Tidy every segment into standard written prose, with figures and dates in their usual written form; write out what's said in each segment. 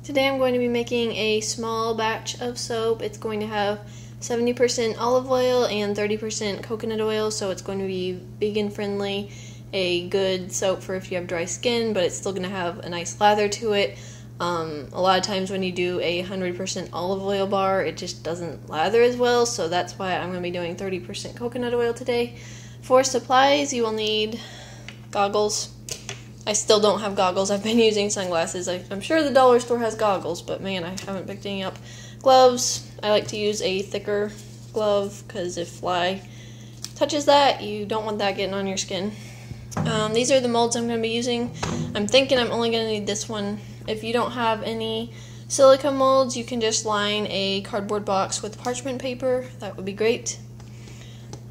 Today I'm going to be making a small batch of soap. It's going to have 70% olive oil and 30% coconut oil, so it's going to be vegan friendly, a good soap for if you have dry skin, but it's still going to have a nice lather to it. A lot of times when you do a 100% olive oil bar, it just doesn't lather as well, so that's why I'm going to be doing 30% coconut oil today. For supplies, you will need goggles. I still don't have goggles. I've been using sunglasses. I'm sure the dollar store has goggles, but man, I haven't picked any up. Gloves. I like to use a thicker glove because if fly touches that, you don't want that getting on your skin. These are the molds I'm going to be using. I'm thinking I'm only going to need this one. If you don't have any silica molds, you can just line a cardboard box with parchment paper. That would be great.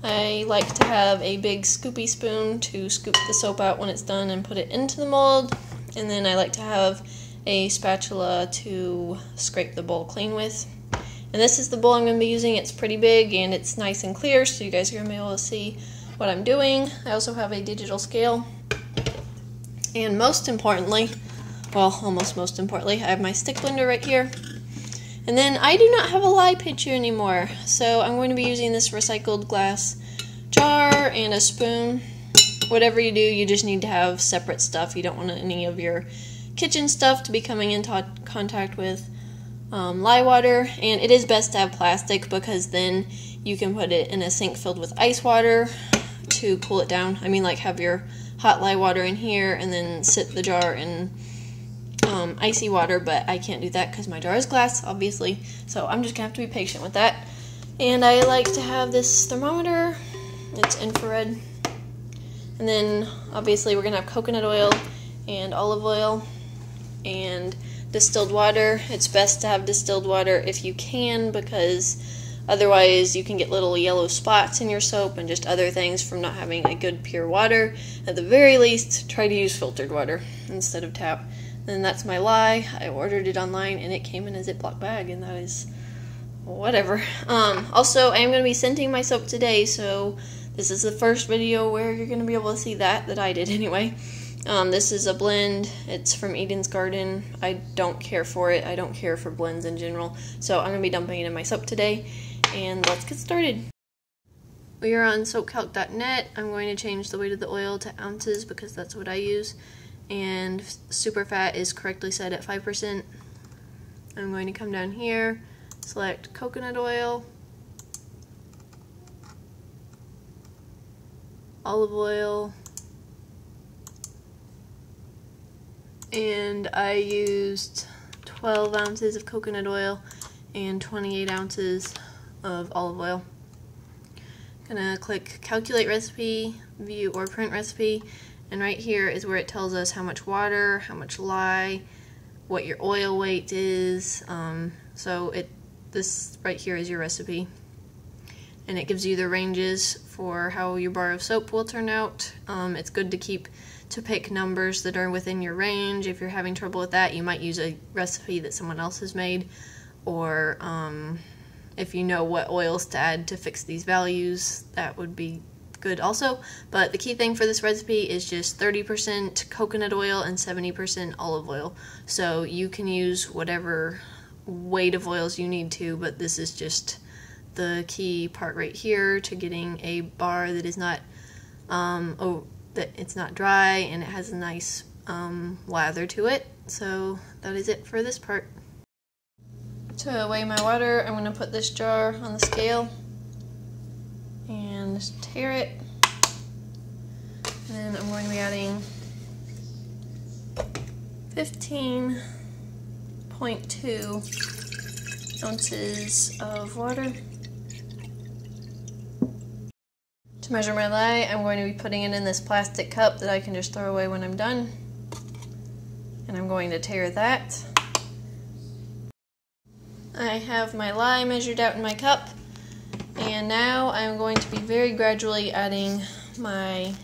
I like to have a big scoopy spoon to scoop the soap out when it's done and put it into the mold. And then I like to have a spatula to scrape the bowl clean with. And this is the bowl I'm going to be using. It's pretty big and it's nice and clear, so you guys are going to be able to see what I'm doing. I also have a digital scale. And most importantly, well, almost most importantly, I have my stick blender right here. And then I do not have a lye pitcher anymore, so I'm going to be using this recycled glass jar and a spoon. Whatever you do, you just need to have separate stuff. You don't want any of your kitchen stuff to be coming into contact with lye water. And it is best to have plastic because then you can put it in a sink filled with ice water to cool it down. I mean, like have your hot lye water in here and then sit the jar in icy water, but I can't do that because my jar is glass, obviously, so I'm just gonna have to be patient with that. And I like to have this thermometer. It's infrared. And then obviously we're gonna have coconut oil and olive oil and distilled water. It's best to have distilled water if you can, because otherwise you can get little yellow spots in your soap and just other things from not having a good pure water. At the very least, try to use filtered water instead of tap. And that's my lye. I ordered it online and it came in a Ziploc bag, and that is whatever. Also, I am going to be scenting my soap today, so this is the first video where you're going to be able to see that I did anyway. This is a blend. It's from Eden's Garden. I don't care for it. I don't care for blends in general. So I'm going to be dumping it in my soap today, and let's get started. We are on soapcalc.net. I'm going to change the weight of the oil to ounces because that's what I use. And super fat is correctly set at 5%. I'm going to come down here, select coconut oil, olive oil, and I used 12 ounces of coconut oil and 28 ounces of olive oil. I'm gonna click calculate recipe, view or print recipe. And right here is where it tells us how much water, how much lye, what your oil weight is. This right here is your recipe. And it gives you the ranges for how your bar of soap will turn out. It's good to pick numbers that are within your range. If you're having trouble with that, you might use a recipe that someone else has made. Or if you know what oils to add to fix these values, that would be good also. But the key thing for this recipe is just 30% coconut oil and 70% olive oil. So you can use whatever weight of oils you need to, but this is just the key part right here to getting a bar that is not that it's not dry and it has a nice lather to it. So that is it for this part. To weigh my water, I'm going to put this jar on the scale and just tare it, and then I'm going to be adding 15.2 ounces of water. To measure my lye, I'm going to be putting it in this plastic cup that I can just throw away when I'm done, and I'm going to tare that. I have my lye measured out in my cup. And now I'm going to be very gradually adding my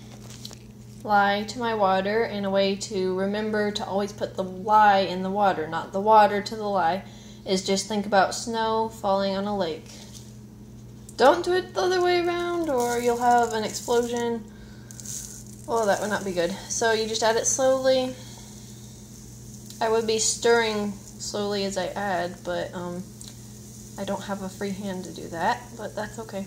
lye to my water, in a way to remember to always put the lye in the water, not the water to the lye, is just think about snow falling on a lake. Don't do it the other way around or you'll have an explosion. Oh, that would not be good. So you just add it slowly. I would be stirring slowly as I add, but I don't have a free hand to do that, but that's okay.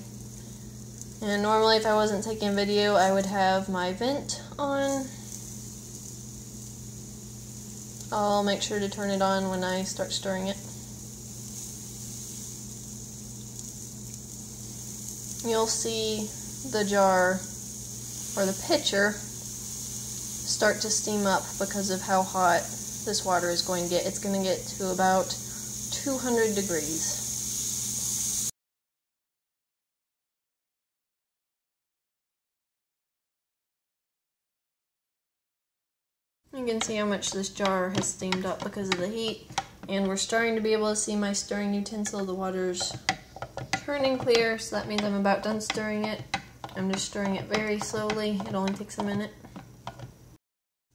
And normally if I wasn't taking video, I would have my vent on. I'll make sure to turn it on when I start stirring it. You'll see the jar, or the pitcher, start to steam up because of how hot this water is going to get. It's going to get to about 200 degrees. You can see how much this jar has steamed up because of the heat, and we're starting to be able to see my stirring utensil. The water's turning clear, so that means I'm about done stirring it. I'm just stirring it very slowly. It only takes a minute.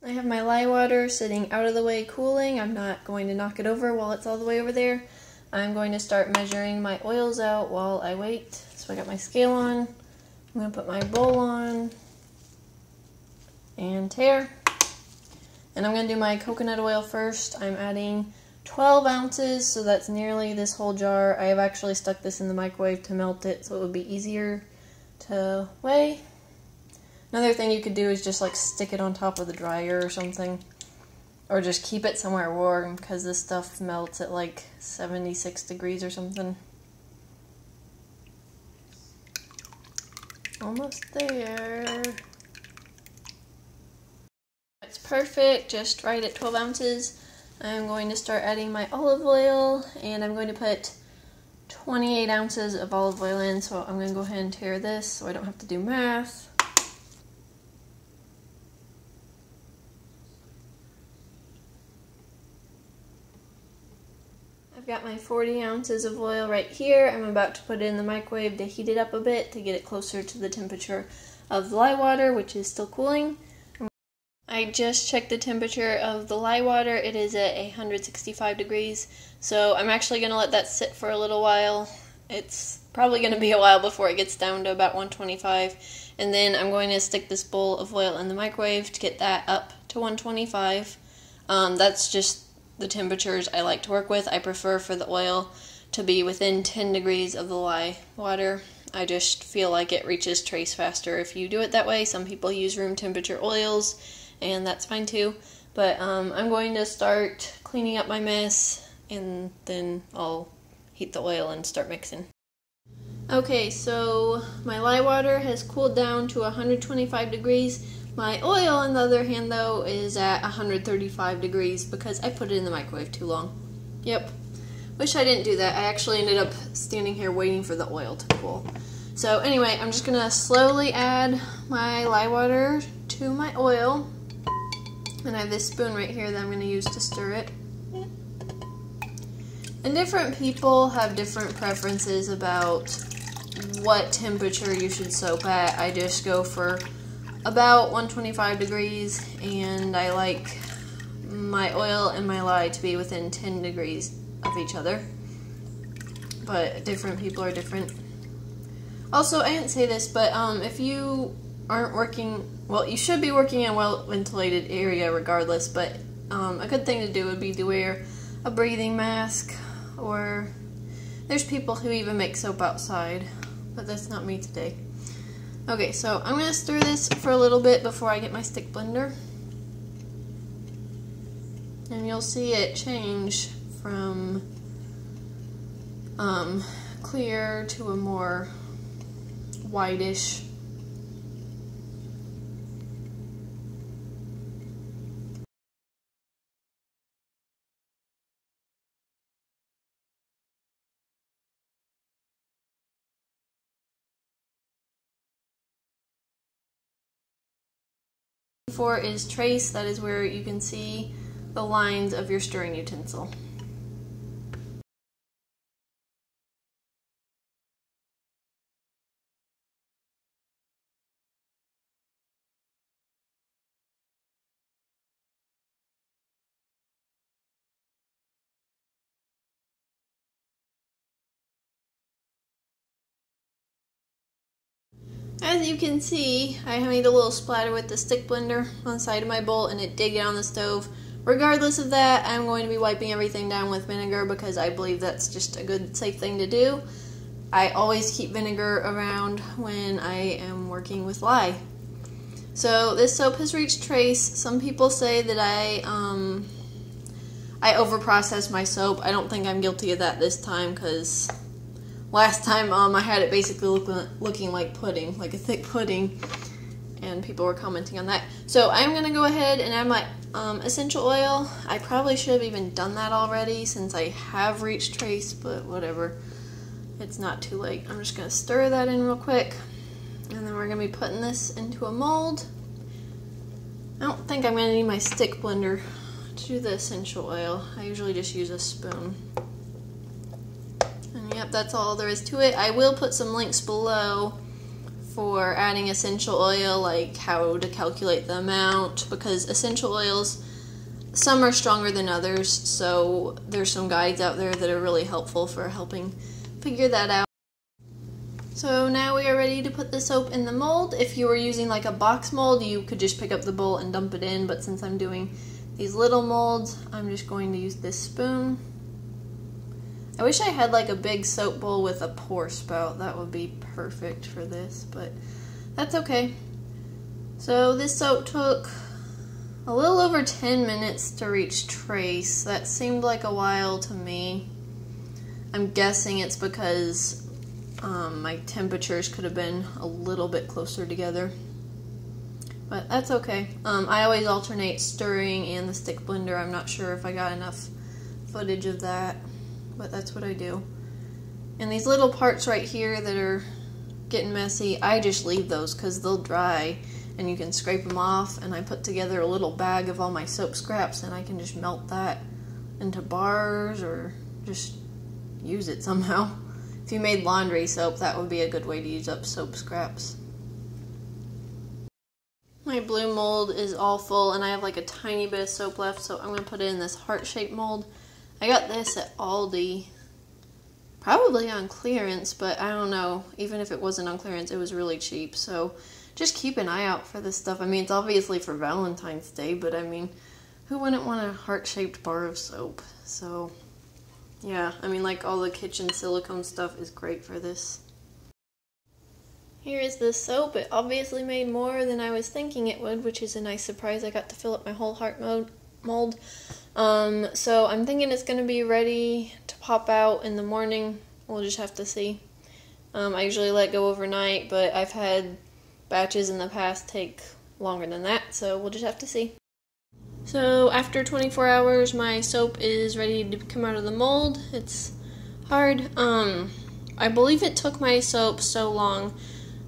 I have my lye water sitting out of the way cooling. I'm not going to knock it over while it's all the way over there. I'm going to start measuring my oils out while I wait. So I got my scale on. I'm going to put my bowl on and tare. And I'm going to do my coconut oil first. I'm adding 12 ounces, so that's nearly this whole jar. I have actually stuck this in the microwave to melt it, so it would be easier to weigh. Another thing you could do is just like stick it on top of the dryer or something. Or just keep it somewhere warm, because this stuff melts at like 76 degrees or something. Almost there. It's perfect, just right at 12 ounces. I'm going to start adding my olive oil, and I'm going to put 28 ounces of olive oil in, so I'm going to go ahead and tare this so I don't have to do math. I've got my 40 ounces of oil right here. I'm about to put it in the microwave to heat it up a bit to get it closer to the temperature of the lye water, which is still cooling. I just checked the temperature of the lye water. It is at 165 degrees, so I'm actually going to let that sit for a little while. It's probably going to be a while before it gets down to about 125, and then I'm going to stick this bowl of oil in the microwave to get that up to 125. That's just the temperatures I like to work with. I prefer for the oil to be within 10 degrees of the lye water. I just feel like it reaches trace faster if you do it that way. Some people use room temperature oils, and that's fine too. But I'm going to start cleaning up my mess, and then I'll heat the oil and start mixing. Okay, so my lye water has cooled down to 125 degrees. My oil, on the other hand, though, is at 135 degrees because I put it in the microwave too long. Yep. Wish I didn't do that. I actually ended up standing here waiting for the oil to cool. So anyway, I'm just going to slowly add my lye water to my oil. And I have this spoon right here that I'm going to use to stir it. And different people have different preferences about what temperature you should soak at. I just go for about 125 degrees, and I like my oil and my lye to be within 10 degrees of each other. But different people are different. Also, I didn't say this, but if you aren't working, well, you should be working in a well-ventilated area regardless, but a good thing to do would be to wear a breathing mask, or there's people who even make soap outside, but that's not me today. Okay, so I'm going to stir this for a little bit before I get my stick blender. And you'll see it change from clear to a more whitish. For is trace, that is where you can see the lines of your stirring utensil. As you can see, I made a little splatter with the stick blender on the side of my bowl, and it did get on the stove regardless of that, I'm going to be wiping everything down with vinegar because I believe that's just a good, safe thing to do. I always keep vinegar around when I am working with lye. So this soap has reached trace. Some people say that I overprocess my soap. I don't think I'm guilty of that this time because last time I had it basically looking like pudding, like a thick pudding, and people were commenting on that. So I'm going to go ahead and add my essential oil. I probably should have even done that already since I have reached trace, but whatever. It's not too late. I'm just going to stir that in real quick, and then we're going to be putting this into a mold. I don't think I'm going to need my stick blender to do the essential oil. I usually just use a spoon. And yep, that's all there is to it. I will put some links below for adding essential oil, like how to calculate the amount, because essential oils, some are stronger than others, so there's some guides out there that are really helpful for helping figure that out. So now we are ready to put the soap in the mold. If you were using like a box mold, you could just pick up the bowl and dump it in, but since I'm doing these little molds, I'm just going to use this spoon. I wish I had like a big soap bowl with a pour spout. That would be perfect for this, but that's okay. So this soap took a little over 10 minutes to reach trace. That seemed like a while to me. I'm guessing it's because my temperatures could have been a little bit closer together. But that's okay. I always alternate stirring and the stick blender. I'm not sure if I got enough footage of that, but that's what I do. And these little parts right here that are getting messy, I just leave those because they'll dry and you can scrape them off. And I put together a little bag of all my soap scraps and I can just melt that into bars or just use it somehow. If you made laundry soap, that would be a good way to use up soap scraps. My blue mold is all full and I have like a tiny bit of soap left, so I'm going to put it in this heart-shaped mold. I got this at Aldi, probably on clearance, but I don't know. Even if it wasn't on clearance, it was really cheap, so just keep an eye out for this stuff. I mean, it's obviously for Valentine's Day, but I mean, who wouldn't want a heart-shaped bar of soap? So yeah, I mean, like all the kitchen silicone stuff is great for this. Here is the soap. It obviously made more than I was thinking it would, which is a nice surprise. I got to fill up my whole heart mold. So I'm thinking it's going to be ready to pop out in the morning. We'll just have to see. I usually let go overnight, but I've had batches in the past take longer than that, so we'll just have to see. So after 24 hours, my soap is ready to come out of the mold. It's hard. I believe it took my soap so long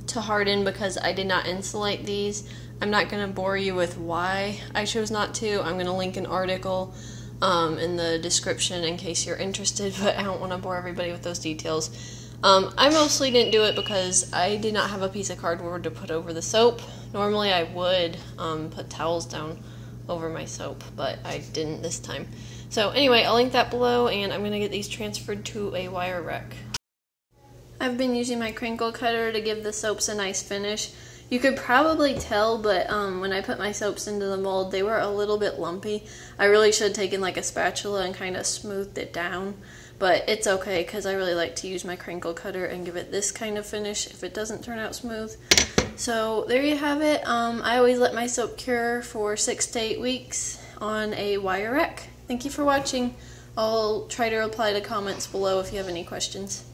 to harden because I did not insulate these. I'm not going to bore you with why I chose not to. I'm going to link an article in the description in case you're interested, but I don't want to bore everybody with those details. I mostly didn't do it because I did not have a piece of cardboard to put over the soap. Normally I would put towels down over my soap, but I didn't this time. So anyway, I'll link that below, and I'm going to get these transferred to a wire rack. I've been using my crinkle cutter to give the soaps a nice finish. You could probably tell, but when I put my soaps into the mold, they were a little bit lumpy. I really should have taken like a spatula and kind of smoothed it down, but it's okay because I really like to use my crinkle cutter and give it this kind of finish if it doesn't turn out smooth. So there you have it. I always let my soap cure for 6 to 8 weeks on a wire rack. Thank you for watching. I'll try to reply to comments below if you have any questions.